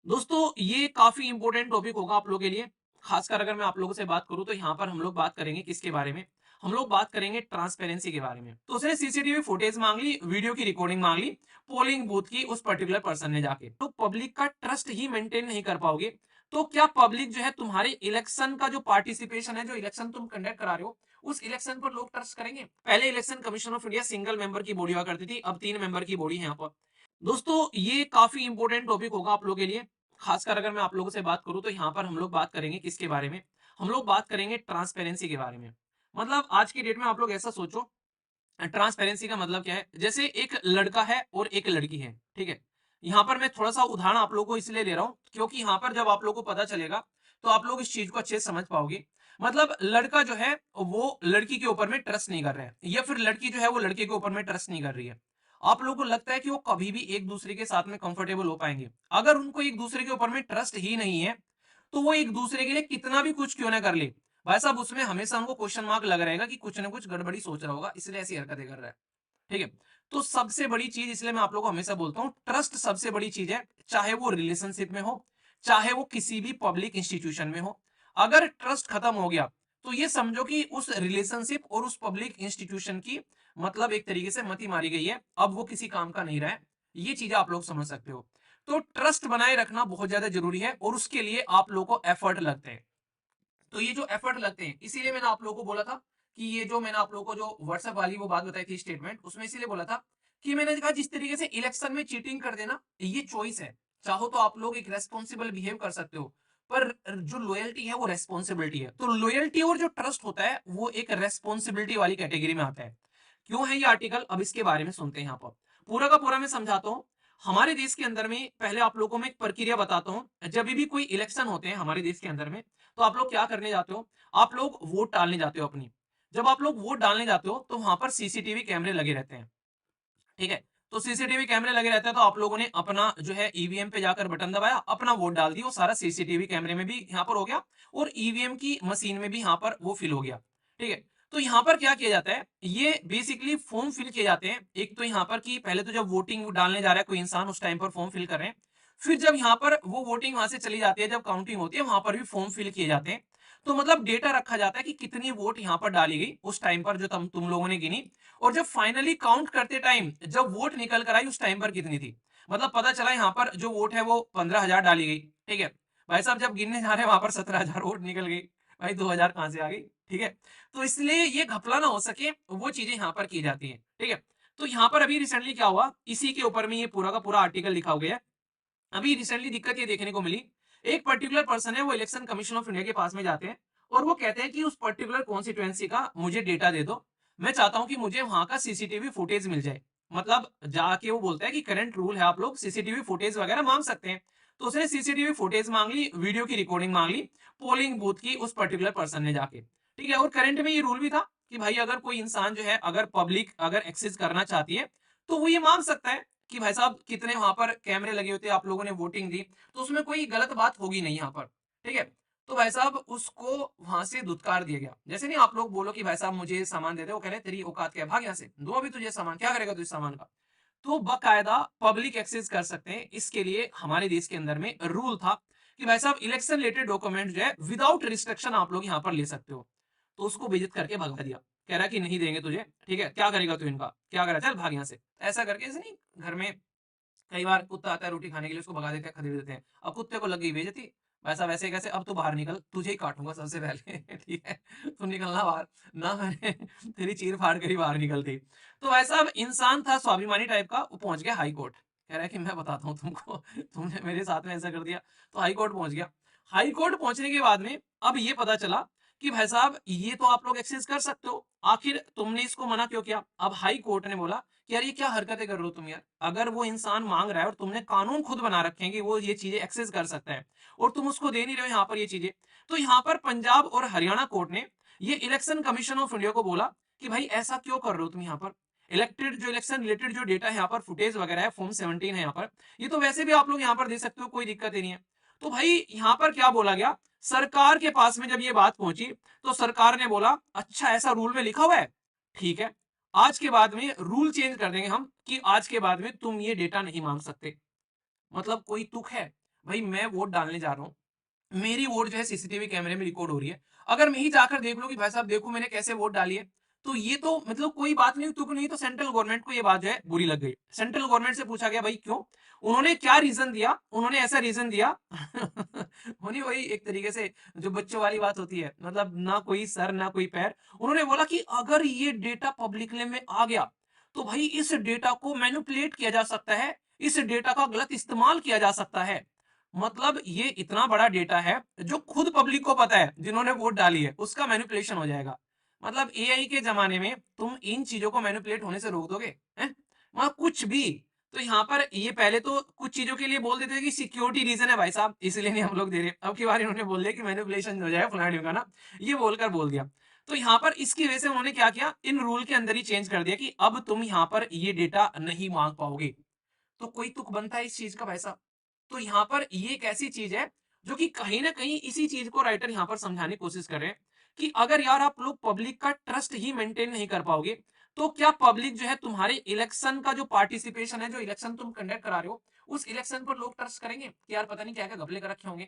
दोस्तों ये काफी इंपॉर्टेंट टॉपिक होगा आप लोगों के लिए। खासकर अगर मैं आप लोगों से बात करूं तो यहाँ पर हम लोग बात करेंगे किसके बारे में। हम लोग बात करेंगे ट्रांसपेरेंसी के बारे में। तो उसने सीसीटीवी फुटेज मांग ली, वीडियो की रिकॉर्डिंग मांग ली पोलिंग बूथ की उस पर्टिकुलर पर्सन ने जाके। तो पब्लिक का ट्रस्ट ही मेंटेन नहीं कर पाओगे तो क्या पब्लिक जो है तुम्हारे इलेक्शन का जो पार्टिसिपेशन है, जो इलेक्शन तुम कंडक्ट करा रहे हो, उस इलेक्शन पर लोग ट्रस्ट करेंगे? पहले election commission of India single member की बॉडी हुआ करती थी, अब 3 मेंबर की बॉडी है यहाँ पर। दोस्तों ये काफी इंपॉर्टेंट टॉपिक होगा आप लोगों के लिए। खासकर अगर मैं आप लोगों से बात करूं तो यहाँ पर हम लोग बात करेंगे किसके बारे में। हम लोग बात करेंगे ट्रांसपेरेंसी के बारे में। मतलब आज की डेट में आप लोग ऐसा सोचो, ट्रांसपेरेंसी का मतलब क्या है? जैसे एक लड़का है और एक लड़की है, ठीक है। यहाँ पर मैं थोड़ा सा उदाहरण आप लोगों को इसलिए ले रहा हूँ क्योंकि यहाँ पर जब आप लोगों को पता चलेगा तो आप लोग इस चीज को अच्छे से समझ पाओगे। मतलब लड़का जो है वो लड़की के ऊपर में ट्रस्ट नहीं कर रहा है, या फिर लड़की जो है वो लड़के के ऊपर में ट्रस्ट नहीं कर रही है। आप लोगों को लगता है कि वो कभी भी एक दूसरे के साथ में कंफर्टेबल हो पाएंगे? अगर उनको एक दूसरे के ऊपर में ट्रस्ट ही नहीं है तो वो एक दूसरे के लिए कितना भी कुछ क्यों ना कर ले, भाई साहब उसमें हमेशा हमको क्वेश्चन मार्क लग रहेगा कि कुछ ना कुछ गड़बड़ी सोच रहा होगा, इसलिए ऐसी हरकतें कर रहा है। ठीक है। तो सबसे बड़ी चीज, इसलिए मैं आप लोगों को हमेशा बोलता हूं, ट्रस्ट सबसे बड़ी चीज है। चाहे वो रिलेशनशिप में हो, चाहे वो किसी भी पब्लिक इंस्टीट्यूशन में हो। अगर ट्रस्ट खत्म हो गया तो ये समझो कि उस रिलेशनशिप और उस पब्लिक इंस्टीट्यूशन की मतलब एक तरीके से मती मारी गई है, अब वो किसी काम का नहीं रहा है। ये चीजें आप लोग समझ सकते हो। तो ट्रस्ट बनाए रखना बहुत ज्यादा जरूरी है और उसके लिए आप लोगों को एफर्ट लगते हैं। तो ये जो एफर्ट लगते हैं, इसीलिए मैंने आप लोगों को बोला था कि ये जो मैंने आप लोगों को जो व्हाट्सएप वाली वो बात बताई थी स्टेटमेंट, उसमें इसीलिए बोला था कि मैंने कहा जिस तरीके से इलेक्शन में चीटिंग कर देना ये चॉइस है। चाहो तो आप लोग एक रेस्पॉन्सिबल बिहेव कर सकते हो, पर जो लॉयल्टी है वो रेस्पॉन्सिबिलिटी है। तो लॉयल्टी और जो ट्रस्ट होता है वो एक रेस्पॉन्सिबिलिटी वाली कैटेगरी में आता है। क्यों है ये आर्टिकल, अब इसके बारे में सुनते हैं। यहाँ पर पूरा का पूरा मैं समझाता हूँ। हमारे देश के अंदर में पहले आप लोगों को मैं एक प्रक्रिया बताता हूँ। जब भी कोई इलेक्शन होते हैं हमारे देश के अंदर में तो आप लोग क्या करने जाते हो? आप लोग वोट डालने जाते हो अपनी। जब आप लोग वोट डालने जाते हो तो वहां पर सीसीटीवी कैमरे लगे रहते हैं, ठीक है। तो सीसीटीवी कैमरे लगे रहते हैं तो आप लोगों ने अपना जो है ईवीएम पे जाकर बटन दबाया, अपना वोट डाल दिया, वो सारा सीसीटीवी कैमरे में भी यहाँ पर हो गया और ईवीएम की मशीन में भी यहाँ पर वो फिल हो गया, ठीक है। तो यहाँ पर क्या किया जाता है, ये बेसिकली फॉर्म फिल किए जाते हैं। एक तो यहाँ पर कि पहले तो जब वोटिंग डालने जा रहा है कोई इंसान उस टाइम पर फॉर्म फिल कर रहे हैं। फिर जब यहाँ पर वो वोटिंग वहां से चली जाती है, जब काउंटिंग होती है वहां पर भी फॉर्म फिल किए जाते हैं। तो मतलब डेटा रखा जाता है कि कितनी वोट यहाँ पर डाली गई उस टाइम पर जो तुम लोगों ने गिनी। और जब फाइनली काउंट करते टाइम जब वोट निकल कर आई उस टाइम पर कितनी थी, मतलब पता चला यहाँ पर जो वोट है वो 15,000 डाली गई, ठीक है। भाई साहब जब गिनने जा रहे हैं वहां पर 17,000 वोट निकल गई। भाई 2,000 कहां से आ गई? ठीक है। तो इसलिए ये घपला ना हो सके वो चीजें यहाँ पर की जाती है, ठीक है। तो यहाँ पर अभी रिसेंटली क्या हुआ, इसी के ऊपर में ये पूरा का पूरा आर्टिकल लिखा गया है। अभी रिसेंटली दिक्कत ये देखने को मिली, एक पर्टिकुलर पर्सन है वो इलेक्शन कमीशन ऑफ इंडिया के पास में जाते हैं और वो कहते हैं कि उस पर्टिकुलर कॉन्स्टिट्यूएंसी का मुझे डेटा दे दो। मैं चाहता हूं कि मुझे वहां का सीसीटीवी फुटेज मिल जाए। मतलब जाके वो बोलता है कि करंट रूल है आप लोग सीसीटीवी फुटेज वगैरह मांग सकते हैं। तो उसने सीसीटीवी फुटेज मांग ली, वीडियो की रिकॉर्डिंग मांग ली पोलिंग बूथ की उस पर्टिकुलर पर्सन ने जाके, ठीक है। और करंट में ये रूल भी था कि भाई अगर कोई इंसान जो है अगर पब्लिक अगर एक्सेस करना चाहती है तो वो ये मांग सकता है कि भाई साहब कितने वहां पर कैमरे लगे होते, आप लोगों ने वोटिंग दी, तो उसमें कोई गलत बात होगी नहीं यहाँ पर, ठीक है। तो भाई साहब उसको वहां से धुतकार दिया गया। जैसे नहीं आप लोग बोलो कि भाई साहब मुझे सामान दे दे, वो कह रहे तेरी औकात क्या है, भाग यहाँ से, दो अभी तुझे सामान, क्या करेगा तू इस सामान का? तो बकायदा पब्लिक एक्सेस कर सकते हैं। इसके लिए हमारे देश के अंदर में रूल था कि भाई साहब इलेक्शन रिलेटेड डॉक्यूमेंट जो है विदाउट रिस्ट्रिक्शन आप लोग यहाँ पर ले सकते हो। तो उसको बेइज्जत करके भगा दिया, कह रहा कि नहीं देंगे तुझे, ठीक है, क्या करेगा तू इनका, क्या करेगा, चल भाग यहाँ से। ऐसा करके ऐसे नहीं, घर में कई बार कुत्ता आता है रोटी खाने के लिए, उसको भगा देते हैं, खदेड़ देते हैं। अब कुत्ते को लग गई बेइज्जती, वैसा वैसे कैसे, अब तू बाहर निकल, तुझे ही काटूंगा सबसे पहले ठीक है, तू निकलना बाहर, ना मैंने तेरी चीर फाड़ कर ही बाहर निकलती। तो वैसा अब इंसान था स्वाभिमानी टाइप का, वो पहुंच गया हाई कोर्ट, कह रहा है कि मैं बताता हूँ तुमको तुमने मेरे साथ में ऐसा कर दिया। तो हाई कोर्ट पहुंच गया। हाई कोर्ट पहुंचने के बाद में अब ये पता चला कि भाई साहब ये तो आप लोग एक्सेस कर सकते हो, आखिर तुमने इसको मना क्यों किया? अब हाई कोर्ट ने बोला कि यार ये क्या हरकतें कर रहे हो तुम यार, अगर वो इंसान मांग रहा है और तुमने कानून खुद बना रखे हैं कि वो ये चीजें एक्सेस कर सकता है और तुम उसको दे नहीं रहे हो यहाँ पर ये चीजें। तो यहाँ पर पंजाब और हरियाणा कोर्ट ने ये इलेक्शन कमीशन ऑफ इंडिया को बोला कि भाई ऐसा क्यों कर रहे हो तुम यहाँ पर, इलेक्टेड जो इलेक्शन रिलेटेड जो डेटा है यहाँ पर फुटेज वगैरह है, फॉर्म 17 है यहाँ पर, ये तो वैसे भी आप लोग यहाँ पर दे सकते हो, कोई दिक्कत ही नहीं है। तो भाई यहाँ पर क्या बोला गया, सरकार के पास में जब ये बात पहुंची तो सरकार ने बोला अच्छा ऐसा रूल में लिखा हुआ है, ठीक है, आज के बाद में रूल चेंज कर देंगे हम कि आज के बाद में तुम ये डेटा नहीं मांग सकते। मतलब कोई तुक है? भाई मैं वोट डालने जा रहा हूँ, मेरी वोट जो है सीसीटीवी कैमरे में रिकॉर्ड हो रही है। अगर मैं ही जाकर देख लूं कि भाई साहब देखो मैंने कैसे वोट डाली है, तो ये तो मतलब कोई बात नहीं, तुक नहीं, तो सेंट्रल गवर्नमेंट को ये बात जो है बुरी लग गई। सेंट्रल गवर्नमेंट से पूछा गया भाई क्यों, उन्होंने क्या रीजन दिया, उन्होंने ऐसा रीजन दिया उन्हें वही एक तरीके से जो बच्चों वाली बात होती है, मतलब ना कोई सर ना कोई पैर। उन्होंने बोला कि अगर ये डेटा पब्लिक में आ गया तो भाई इस डेटा को मैनिपुलेट किया जा सकता है, इस डेटा का गलत इस्तेमाल किया जा सकता है। मतलब ये इतना बड़ा डेटा है जो खुद पब्लिक को पता है, जिन्होंने वोट डाली है उसका मैनिपुलेशन हो जाएगा। मतलब एआई के जमाने में तुम इन चीजों को मैनिपुलेट होने से रोक दोगे हैं? मतलब कुछ भी। तो यहाँ पर ये पहले तो कुछ चीजों के लिए बोल देते थे कि सिक्योरिटी रीजन है भाई साहब, इसलिए नहीं हम लोग दे रहे। अब की बार इन्होंने बोल दिया कि मैनिपुलेशन हो जाए फलाने का ना, ये बोलकर बोल दिया। तो यहाँ पर इसकी वजह से उन्होंने क्या किया, इन रूल के अंदर ही चेंज कर दिया कि अब तुम यहाँ पर ये डेटा नहीं मांग पाओगे। तो कोई तुक बनता है इस चीज का भाई साहब। तो यहाँ पर ये एक ऐसी चीज है जो कि कहीं ना कहीं इसी चीज को राइटर यहाँ पर समझाने की कोशिश कर रहे हैं कि अगर यार आप लोग पब्लिक का ट्रस्ट ही मेंटेन नहीं कर पाओगे, तो क्या पब्लिक जो है तुम्हारे इलेक्शन का जो पार्टिसिपेशन है, जो इलेक्शन तुम कंडक्ट करा रहे हो, उस इलेक्शन पर लोग ट्रस्ट करेंगे कि यार पता नहीं क्या क्या घपले कर रखे होंगे,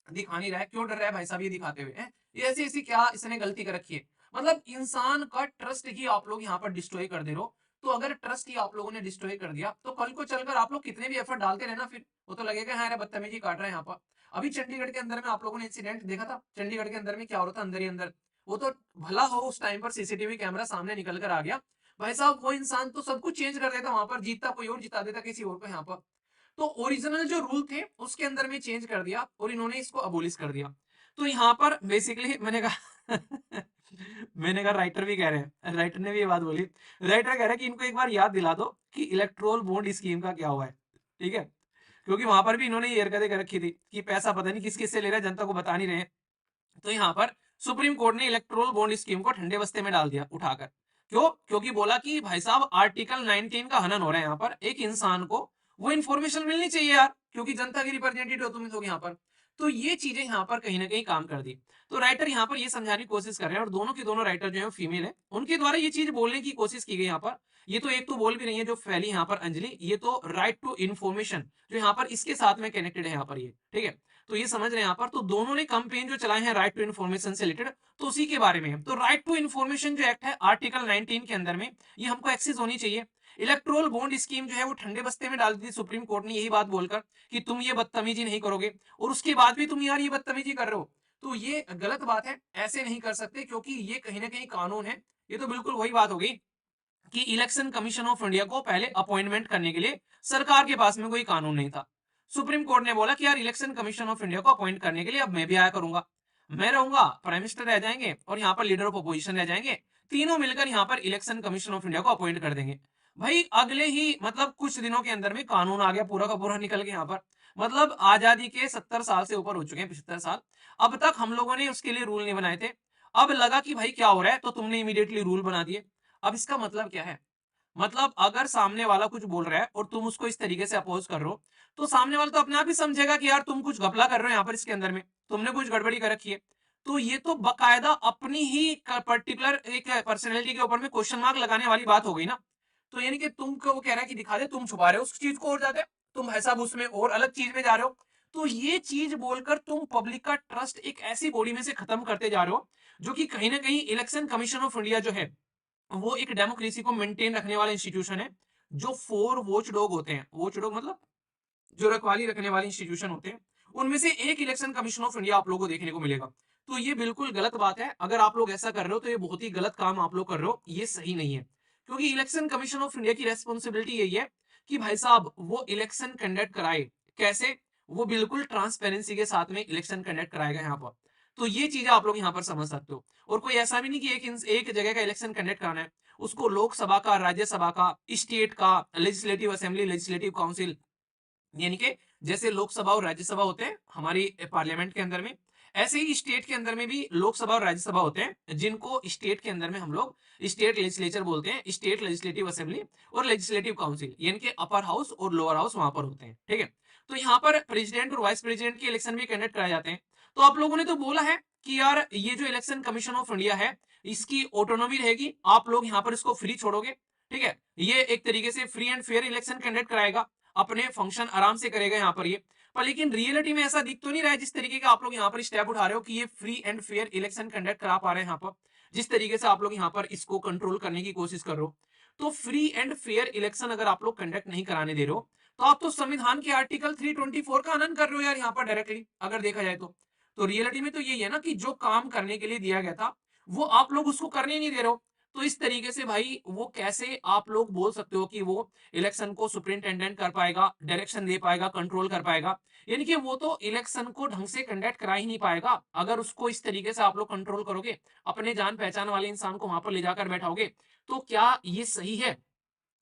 दिखा नहीं रहा है, क्यों डर रहा है भाई साहब ये दिखाते हुए हैं, ये ऐसी ऐसी क्या इसने गलती कर रखी है। मतलब इंसान का ट्रस्ट ही आप लोग यहाँ पर डिस्ट्रॉय कर दे रहे हो। तो अगर ट्रस्ट ही आप लोगों ने डिस्ट्रॉय कर दिया तो कल को चलकर आप लोग कितने भी एफर्ट डालते रहना, फिर वो तो लगेगा हाँ बदतमीजी काट रहा है यहाँ पर। अभी चंडीगढ़ के अंदर में आप लोगों ने इंसिडेंट देखा था, चंडीगढ़ के अंदर में क्या हो रहा था अंदर ही अंदर। वो तो भला हो उस टाइम पर सीसीटीवी कैमरा सामने निकल कर आ गया, भाई साहब वो इंसान तो सब कुछ चेंज कर देता, वहां पर जीतता कोई और, जिता देता किसी और को यहाँ पर। तो ओरिजिनल जो रूल थे उसके अंदर में चेंज कर दिया और इन्होंने इसको अबोलिश कर दिया। तो यहाँ पर बेसिकली मैंने कहा मैंने कहा राइटर भी कह रहे हैं, राइटर ने भी ये बात बोली, राइटर कह रहा है कि इनको एक बार याद दिला दो कि इलेक्ट्रोल बॉन्ड स्कीम का क्या हुआ है। ठीक है, क्योंकि वहां पर भी इन्होंने ये हरकतें कर रखी थी कि पैसा पता नहीं किस किस से ले रहे हैं, जनता को बता नहीं रहे। तो यहाँ पर सुप्रीम कोर्ट ने इलेक्ट्रोल बॉन्ड स्कीम को ठंडे बस्ते में डाल दिया उठाकर। क्यों? क्योंकि बोला कि भाई साहब आर्टिकल 19 का हनन हो रहा है यहाँ पर, एक इंसान को वो इन्फॉर्मेशन मिलनी चाहिए यार, क्योंकि जनता की रिप्रेजेंटेटिव हो तुम लोग यहाँ पर। तो ये चीजें यहाँ पर कहीं ना कहीं काम कर दी। तो राइटर यहाँ पर ये समझाने की कोशिश कर रहे हैं, और दोनों के दोनों राइटर जो है फीमेल है, उनके द्वारा ये चीज बोलने की कोशिश की गई यहाँ पर। ये तो एक तो बोल भी रही है जो फैली यहाँ पर अंजलि, ये तो राइट टू इन्फॉर्मेशन जो यहाँ पर इसके साथ में कनेक्टेड है यहाँ पर ये। ठीक है, तो ये समझ रहे हैं यहाँ पर। तो दोनों ने कैंपेन जो चलाए हैं राइट टू इन्फॉर्मेशन से रिलेटेड, तो उसी के बारे में है। तो राइट टू इन्फॉर्मेशन जो एक्ट है आर्टिकल 19 के अंदर में, ये हमको एक्सेस होनी चाहिए। इलेक्ट्रोल बॉन्ड स्कीम जो है वो ठंडे बस्ते में डाल दी थी सुप्रीम कोर्ट ने, यही बात बोलकर कि तुम ये बदतमीजी नहीं करोगे, और उसके बाद भी तुम यार ये बदतमीजी कर रहे हो। तो ये गलत बात है, ऐसे नहीं कर सकते, क्योंकि ये कहीं ना कहीं कानून है। ये तो बिल्कुल वही बात हो गई कि इलेक्शन कमीशन ऑफ इंडिया को पहले अपॉइंटमेंट करने के लिए सरकार के पास में कोई कानून नहीं था। सुप्रीम कोर्ट ने बोला कि यार इलेक्शन कमीशन ऑफ इंडिया को अपॉइंट करने के लिए अब मैं भी आया करूंगा, मैं रहूंगा, प्राइम मिनिस्टर रह जाएंगे और यहाँ पर लीडर ऑफ अपोजिशन रह जाएंगे, तीनों मिलकर यहाँ पर इलेक्शन कमीशन ऑफ इंडिया को अपॉइंट कर देंगे। भाई अगले ही मतलब कुछ दिनों के अंदर में कानून आ गया, पूरा का पूरा निकल गया यहाँ पर। मतलब आजादी के 70 साल से ऊपर हो चुके हैं, 75 साल, अब तक हम लोगों ने उसके लिए रूल नहीं बनाए थे। अब लगा कि भाई क्या हो रहा है, तो तुमने इमीडिएटली रूल बना दिए। अब इसका मतलब क्या है, मतलब अगर सामने वाला कुछ बोल रहा है और तुम उसको इस तरीके से अपोज कर रहे हो, तो सामने वाला तो अपने आप ही समझेगा कि यार तुम कुछ घपला कर रहे हो यहाँ पर, इसके अंदर में तुमने कुछ गड़बड़ी कर रखी है। तो ये तो बकायदा अपनी ही पर्टिकुलर एक पर्सनैलिटी के ऊपर में क्वेश्चन मार्क लगाने वाली बात हो गई ना। तो यानी कि तुमको वो कह रहा है कि दिखा दे, तुम छुपा रहे हो उस चीज को और ज्यादा, तुम ऐसा उसमें और अलग चीज में जा रहे हो। तो ये चीज बोलकर तुम पब्लिक का ट्रस्ट एक ऐसी बॉडी में से खत्म करते जा रहे हो, जो कि कहीं ना कहीं इलेक्शन कमीशन ऑफ इंडिया जो है वो एक डेमोक्रेसी को मेंटेन रखने वाला इंस्टीट्यूशन है। जो 4 वॉच डॉग होते हैं, वॉच डॉग मतलब जो रखवाली रखने वाले इंस्टीट्यूशन होते हैं, उनमें से एक इलेक्शन कमीशन ऑफ इंडिया आप लोगों को देखने को मिलेगा। तो ये बिल्कुल गलत बात है, अगर आप लोग ऐसा कर रहे हो तो ये बहुत ही गलत काम आप लोग कर रहे हो, ये सही नहीं है। क्योंकि इलेक्शन कमीशन ऑफ इंडिया की रेस्पॉन्सिबिलिटी यही है कि भाई साहब वो इलेक्शन कंडक्ट कराए, कैसे, वो बिल्कुल ट्रांसपेरेंसी के साथ में इलेक्शन कंडक्ट कराएगा यहाँ पर। तो ये चीजें आप लोग यहाँ पर समझ सकते हो। और कोई ऐसा भी नहीं कि एक जगह का इलेक्शन कंडक्ट कराना है, उसको लोकसभा का, राज्यसभा का, स्टेट का, लेजिस्लेटिव असेंबली, लेजिस्लेटिव काउंसिल, यानी कि जैसे लोकसभा और राज्यसभा होते हैं हमारी पार्लियामेंट के अंदर में, ऐसे ही स्टेट के अंदर में भी लोकसभा और राज्यसभा होते हैं, जिनको स्टेट के अंदर में हम लोग स्टेट लेजिस्लेचर बोलते हैं, स्टेट लेजिस्लेटिव असेंबली और लेजिस्लेटिव काउंसिल, यानी कि अपर हाउस और लोअर हाउस वहां पर होते हैं। ठीक है, तो यहाँ पर प्रेसिडेंट और वाइस प्रेसिडेंट के इलेक्शन भी कंडक्ट कराए जाते हैं। तो आप लोगों ने तो बोला है कि यार ये जो इलेक्शन कमीशन ऑफ इंडिया है इसकी ऑटोनॉमी रहेगी, आप लोग यहाँ पर इसको फ्री छोड़ोगे। ठीक है, ये एक तरीके से free and fair election conduct कराएगा, अपने फंक्शन आराम से करेगा यहाँ पर ये। पर लेकिन रियलिटी में ऐसा दिख तो नहीं रहा है जिस तरीके का आप लोग यहाँ पर स्टेप उठा रहे हो कि ये free and fair election conduct करा पा रहे हैं यहाँ पर, जिस तरीके से आप लोग यहाँ पर इसको कंट्रोल करने की कोशिश कर रहे हो। तो फ्री एंड फेयर इलेक्शन अगर आप लोग कंडक्ट नहीं कराने दे रहे हो, तो आप तो संविधान के आर्टिकल 324 का हनन कर रहे हो यार यहाँ पर डायरेक्टली, अगर देखा जाए तो रियलिटी में तो यही है ना कि जो काम करने के लिए दिया गया था वो आप लोग उसको करने नहीं दे रहे हो। तो इस तरीके से भाई वो कैसे आप लोग बोल सकते हो कि वो इलेक्शन को सुपरिंटेंडेंट कर पाएगा, डायरेक्शन दे पाएगा, कंट्रोल कर पाएगा? यानी कि वो तो इलेक्शन को ढंग से कंडक्ट करा ही नहीं पाएगा। अगर उसको इस तरीके से आप लोग कंट्रोल करोगे, अपने जान पहचान वाले इंसान को वहां पर ले जाकर बैठाओगे, तो क्या ये सही है?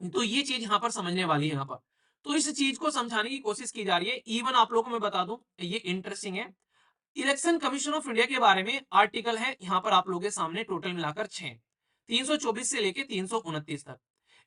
तो ये चीज यहाँ पर समझने वाली है यहाँ पर। तो इस चीज को समझाने की कोशिश की जा रही है। इवन आप लोगों को मैं बता दूं, ये इंटरेस्टिंग है। इलेक्शन कमीशन ऑफ इंडिया के बारे में आर्टिकल है यहाँ पर आप लोगों के सामने टोटल मिलाकर 6, 324 से लेके 329 तक।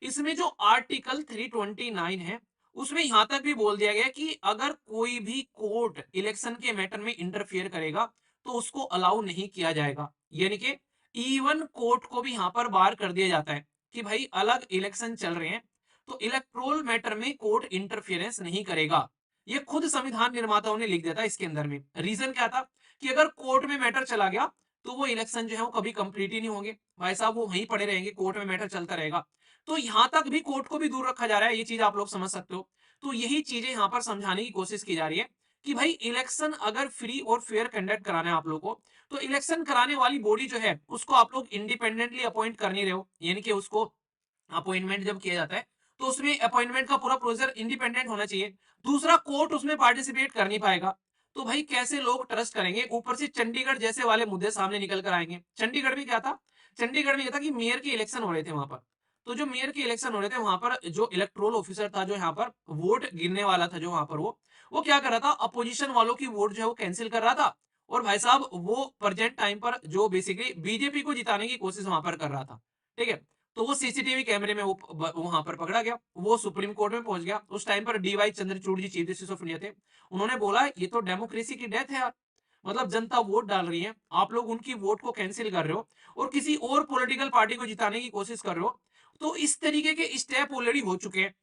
इसमें जो आर्टिकल 329 है उसमें यहां तक भी बोल दिया गया कि अगर कोई भी कोर्ट इलेक्शन के मैटर में इंटरफियर करेगा तो उसको अलाउ नहीं किया जाएगा। यानी कि इवन कोर्ट को भी यहां पर बार कर दिया जाता है कि भाई अलग इलेक्शन चल रहे हैं तो इलेक्ट्रोल मैटर में कोर्ट इंटरफियरेंस नहीं करेगा। ये खुद संविधान निर्माताओं ने लिख दिया था इसके अंदर में। रीजन क्या था कि अगर कोर्ट में मैटर चला गया तो वो इलेक्शन जो है वो कभी कंप्लीट ही नहीं होंगे भाई साहब, वो वहीं पड़े रहेंगे, कोर्ट में मैटर चलता रहेगा। तो यहां तक भी कोर्ट को भी दूर रखा जा रहा है, ये चीज आप लोग समझ सकते हो। तो यही चीजें यहां पर समझाने की कोशिश की जा रही है कि भाई इलेक्शन अगर फ्री और फेयर कंडक्ट कराना है आप लोग को, तो इलेक्शन कराने वाली बॉडी जो है उसको आप लोग इंडिपेंडेंटली अपॉइंट कर नहीं रहे हो। यानी कि उसको अपॉइंटमेंट जब किया जाता है तो उसमें अपॉइंटमेंट का पूरा प्रोसीजर इंडिपेंडेंट होना चाहिए। दूसरा, कोर्ट उसमें पार्टिसिपेट कर नहीं पाएगा। तो भाई कैसे लोग ट्रस्ट करेंगे? ऊपर से चंडीगढ़ जैसे वाले मुद्दे सामने निकल कर आएंगे। चंडीगढ़ में क्या था? चंडीगढ़ में यह था कि मेयर के इलेक्शन हो रहे थे वहां पर। तो जो मेयर के इलेक्शन हो रहे थे वहां पर जो इलेक्ट्रोल ऑफिसर था, जो यहाँ पर वोट गिनने वाला था, जो वहां पर वो क्या कर रहा था? अपोजिशन वालों की वोट जो है वो कैंसिल कर रहा था। और भाई साहब वो प्रेजेंट टाइम पर जो बेसिकली बीजेपी को जिताने की कोशिश वहां पर कर रहा था। ठीक है। तो वो सीसीटीवी कैमरे में वो वहां पर पकड़ा गया, वो सुप्रीम कोर्ट में पहुंच गया। उस टाइम पर DY Chandrachud ji chief justice of India थे। उन्होंने बोला ये तो डेमोक्रेसी की डेथ है यार, मतलब जनता वोट डाल रही है, आप लोग उनकी वोट को कैंसिल कर रहे हो और किसी और पॉलिटिकल पार्टी को जिताने की कोशिश कर रहे हो। तो इस तरीके के स्टेप ऑलरेडी हो चुके हैं।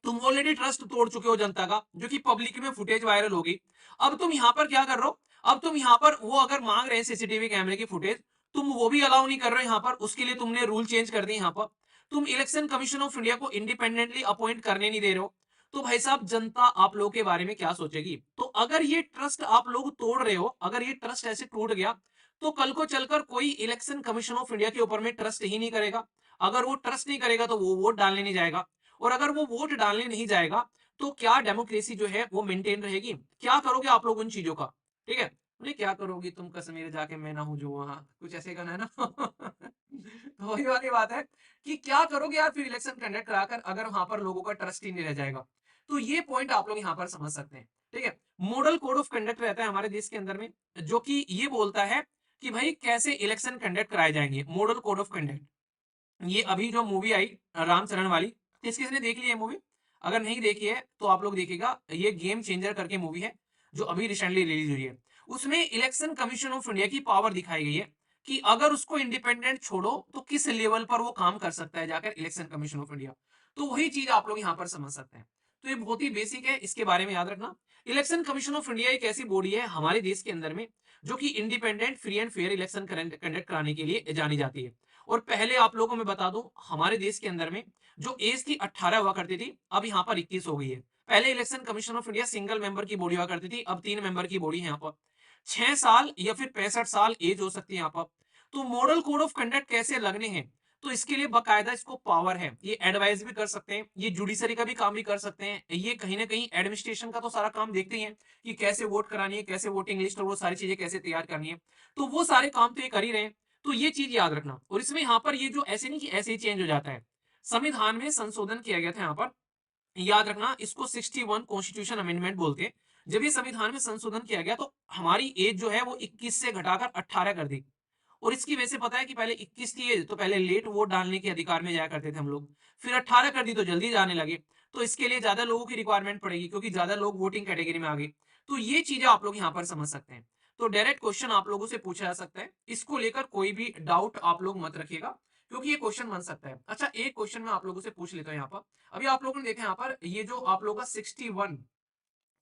तुम ऑलरेडी ट्रस्ट तोड़ चुके हो जनता का, जो कि पब्लिक में फुटेज वायरल होगी। अब तुम यहाँ पर क्या कर रहे हो? अब तुम यहाँ पर वो अगर मांग रहे हैं सीसीटीवी कैमरे की फुटेज, तुम वो भी अलाउ नहीं कर रहे हो यहाँ पर। उसके लिए तुमने रूल चेंज कर दिए यहाँ पर। तुम इलेक्शन कमीशन ऑफ इंडिया को इंडिपेंडेंटली अपॉइंट करने नहीं दे रहे हो। तो भाई साहब जनता आप लोगों के बारे में क्या सोचेगी? तो अगर ये ट्रस्ट आप लोग तोड़ रहे हो, अगर ये ट्रस्ट ऐसे टूट गया, तो कल को चलकर कोई इलेक्शन कमीशन ऑफ इंडिया के ऊपर में ट्रस्ट ही नहीं करेगा। अगर वो ट्रस्ट नहीं करेगा तो वो वोट डालने नहीं जाएगा। और अगर वो वोट डालने नहीं जाएगा तो क्या डेमोक्रेसी जो है वो मेंटेन रहेगी? क्या करोगे आप लोग उन चीजों का? ठीक है। नहीं, क्या करोगी तुम कश्मीर जाके, मैं ना हूं जो वहां, कुछ ऐसे गाना है ना। तो वही वाली बात है कि क्या करोगे यार फिर इलेक्शन कंडक्ट कराकर अगर वहां पर लोगों का ट्रस्ट ही नहीं रह जाएगा। तो ये पॉइंट आप लोग यहाँ पर समझ सकते हैं। ठीक है। मॉडल कोड ऑफ कंडक्ट रहता है हमारे देश के अंदर में, जो कि ये बोलता है कि भाई कैसे इलेक्शन कंडक्ट कराए जाएंगे। मॉडल कोड ऑफ कंडक्ट, ये अभी जो मूवी आई रामचरण वाली, किस किसने देख ली है मूवी? अगर नहीं देखी है तो आप लोग देखिएगा, ये गेम चेंजर करके मूवी है जो अभी रिसेंटली रिलीज हुई है। उसमें इलेक्शन कमीशन ऑफ इंडिया की पावर दिखाई गई है कि अगर उसको इंडिपेंडेंट छोड़ो तो किस लेवल पर वो काम कर सकता है जाकर इलेक्शन कमीशन ऑफ इंडिया। तो वही चीज आप लोग यहाँ पर समझ सकते हैं। तो ये बहुत ही बेसिक है, इसके बारे में याद रखना। इलेक्शन कमीशन ऑफ इंडिया एक ऐसी बॉडी है हमारे देश के अंदर में जो कि independent free and fair election conduct कराने के लिए जानी जाती है। और पहले आप लोगों को मैं बता दूं, हमारे देश के अंदर में जो एज थी 18 हुआ करती थी, अब यहाँ पर 21 हो गई है। पहले election commission of India single member की बॉडी हुआ करती थी, अब 3 मेंबर की बॉडी है यहाँ पर। 6 साल या फिर 65 साल एज हो सकती है यहाँ पर। तो मॉडल कोड ऑफ कंडक्ट कैसे लगने हैं, तो इसके लिए बकायदा इसको पावर है। ये एडवाइस भी कर सकते हैं, ये जुडिशरी का भी काम भी कर सकते हैं, ये कहीं ना कहीं एडमिनिस्ट्रेशन का तो सारा काम देखते ही हैं कि कैसे वोट करानी है, कैसे वोटिंग लिस्ट और वो सारी चीजें कैसे तैयार करनी है। तो वो सारे काम तो ये कर ही रहे हैं। तो ये चीज याद रखना। और इसमें यहाँ पर ये जो ऐसे नहीं कि ऐसे ही चेंज हो जाता है, संविधान में संशोधन किया गया था यहाँ पर। याद रखना, इसको 61 कॉन्स्टिट्यूशन अमेंडमेंट बोलते हैं। जब ये संविधान में संशोधन किया गया तो हमारी एज जो है वो 21 से घटाकर 18 कर दी। और इसकी वजह से पता है कि पहले 21 थी एज तो पहले लेट वोट डालने के अधिकार में जाया करते थे हम लोग, फिर 18 कर दी तो जल्दी जाने लगे। तो इसके लिए ज्यादा लोगों की रिक्वायरमेंट पड़ेगी क्योंकि ज्यादा लोग वोटिंग कैटेगरी में आ गए। तो ये चीजें आप लोग यहाँ पर समझ सकते हैं। तो डायरेक्ट क्वेश्चन आप लोगों से पूछा जा सकता है, इसको लेकर कोई भी डाउट आप लोग मत रखिएगा क्योंकि ये क्वेश्चन बन सकता है। अच्छा, एक क्वेश्चन मैं आप लोगों से पूछ लेता हूँ यहाँ पर। अभी आप लोगों ने देखा यहाँ पर ये जो आप लोगों का 61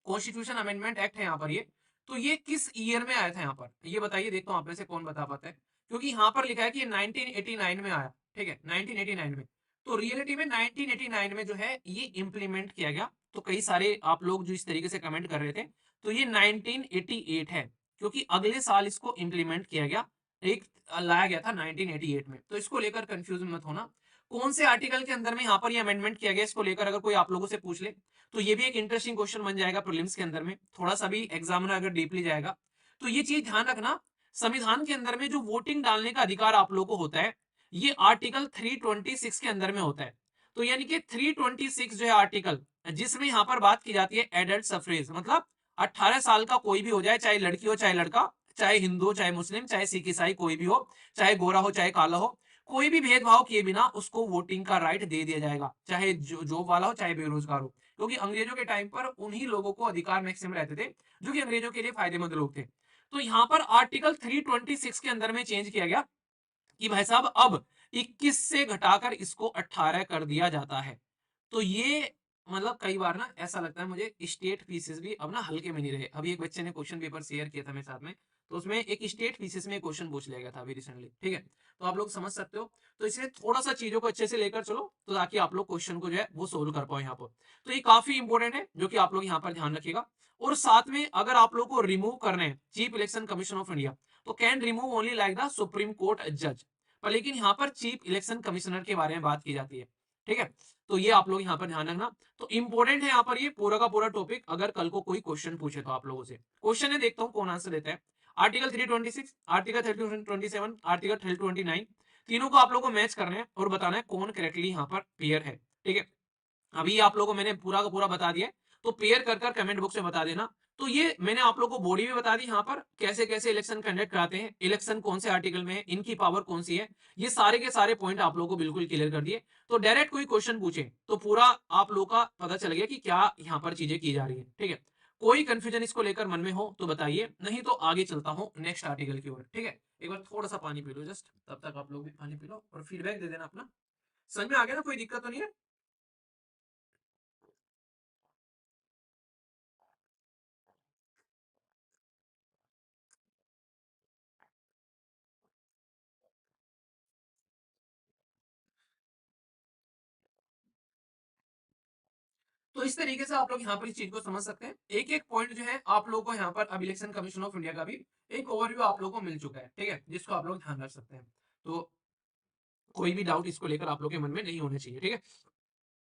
कॉन्स्टिट्यूशन अमेंडमेंट एक्ट है यहाँ पर ये, तो ये किस ईयर में आया था यहाँ पर, ये बताइए, देखता हूँ आप में से कौन बता पाता है, क्योंकि यहाँ पर लिखा है कि 1989 में आया, ठीक है, 1989 में। तो रियलिटी में 1989 में जो है ये इंप्लीमेंट किया गया। तो कई सारे आप लोग जो इस तरीके से कमेंट कर रहे थे, तो ये 1988 है, क्योंकि अगले साल इसको इंप्लीमेंट किया गया, एक लाया गया था 1988 में। तो इसको लेकर कंफ्यूज मत होना, कौन से आर्टिकल के अंदर में यहाँ पर ये अमेंडमेंट किया गया, इसको लेकर अगर कोई आप लोगों से पूछ ले तो ये भी एक इंटरेस्टिंग क्वेश्चन बन जाएगा प्रीलिम्स के अंदर में, थोड़ा सा भी एग्जामिनर अगर डीपली जाएगा तो ये चीज ध्यान रखना। संविधान के अंदर में जो वोटिंग डालने का अधिकार आप लोगों को होता है, ये आर्टिकल 326 के अंदर में होता है। तो यानी कि 326 जो है आर्टिकल, जिसमें यहाँ पर बात की जाती है एडल्ट सफरेज, मतलब 18 साल का कोई भी हो जाए, चाहे लड़की हो चाहे लड़का, चाहे हिंदू हो चाहे मुस्लिम, चाहे सिख ईसाई कोई भी हो, चाहे गोरा हो चाहे काला हो, कोई भी भेदभाव किए बिना उसको वोटिंग का राइट दे दिया जाएगा, चाहे जॉब वाला हो चाहे बेरोजगार हो। क्योंकि अंग्रेजों के टाइम पर उन्हीं लोगों को अधिकार मैक्सिमम रहते थे जो कि अंग्रेजों के लिए फायदेमंद लोग थे। तो यहाँ पर आर्टिकल 326 के अंदर में चेंज किया गया कि भाई साहब अब 21 से घटाकर इसको 18 कर दिया जाता है। तो ये मतलब कई बार ना ऐसा लगता है मुझे, स्टेट फीसेस भी अब ना हल्के में नहीं रहे। अभी एक बच्चे ने क्वेश्चन पेपर शेयर किया था मेरे साथ में, तो उसमें एक स्टेट फीसेस में क्वेश्चन पूछ लिया गया था अभी रिसेंटली, ठीक है। तो आप लोग समझ सकते हो, तो इसलिए थोड़ा सा चीजों को अच्छे से लेकर चलो, तो ताकि आप लोग क्वेश्चन को जो है वो सोल्व कर पाओ यहाँ पर। तो ये काफी इंपॉर्टेंट है, जो कि आप लोग यहाँ पर ध्यान रखिएगा। और साथ में अगर आप लोग को रिमूव करने हैं chief election commission of India, तो can remove only like the supreme court जज, पर लेकिन यहाँ पर चीफ इलेक्शन कमिश्नर के बारे में बात की जाती है, ठीक है। तो ये आप लोग यहाँ पर ध्यान रखना। तो इंपॉर्टेंट है यहाँ पर ये पूरा का पूरा टॉपिक, अगर कल को कोई क्वेश्चन पूछे तो आप लोगों से। क्वेश्चन है, देखता हूँ कौन आंसर देता है। आर्टिकल 326, आर्टिकल 327, आर्टिकल 329, तीनों को आप लोगों को मैच करना है और बताना है कौन करेक्टली यहाँ पर पेयर है, ठीक है। अभी आप लोगों को मैंने पूरा का पूरा बता दिया है, तो पेयर कर कर कमेंट बॉक्स में बता देना। तो ये मैंने आप लोगों को बॉडी भी बता दी, यहाँ पर कैसे कैसे इलेक्शन कंडक्ट कराते हैं, इलेक्शन कौन से आर्टिकल में है, इनकी पावर कौन सी है, ये सारे के सारे पॉइंट आप लोगों को बिल्कुल क्लियर कर दिए। तो डायरेक्ट कोई क्वेश्चन पूछे तो पूरा आप लोगों का पता चल गया कि क्या यहाँ पर चीजें की जा रही है, ठीक है। कोई कंफ्यूजन इसको लेकर मन में हो तो बताइए, नहीं तो आगे चलता हूँ नेक्स्ट आर्टिकल की ओर, ठीक है। एक बार थोड़ा सा पानी पी लो जस्ट, तब तक आप लोग भी पानी पी लो और फीडबैक दे देना अपना। समझ में आ गया ना, कोई दिक्कत तो नहीं है। तो इस तरीके से आप लोग यहाँ पर इस चीज को समझ सकते हैं। एक एक पॉइंट जो है आप लोगों को यहाँ पर अब इलेक्शन कमीशन ऑफ इंडिया का भी एक ओवरव्यू आप लोगों को मिल चुका है, ठीक है, जिसको आप लोग ध्यान रख सकते हैं। तो कोई भी डाउट इसको लेकर आप लोग के मन में नहीं होना चाहिए, ठीक है।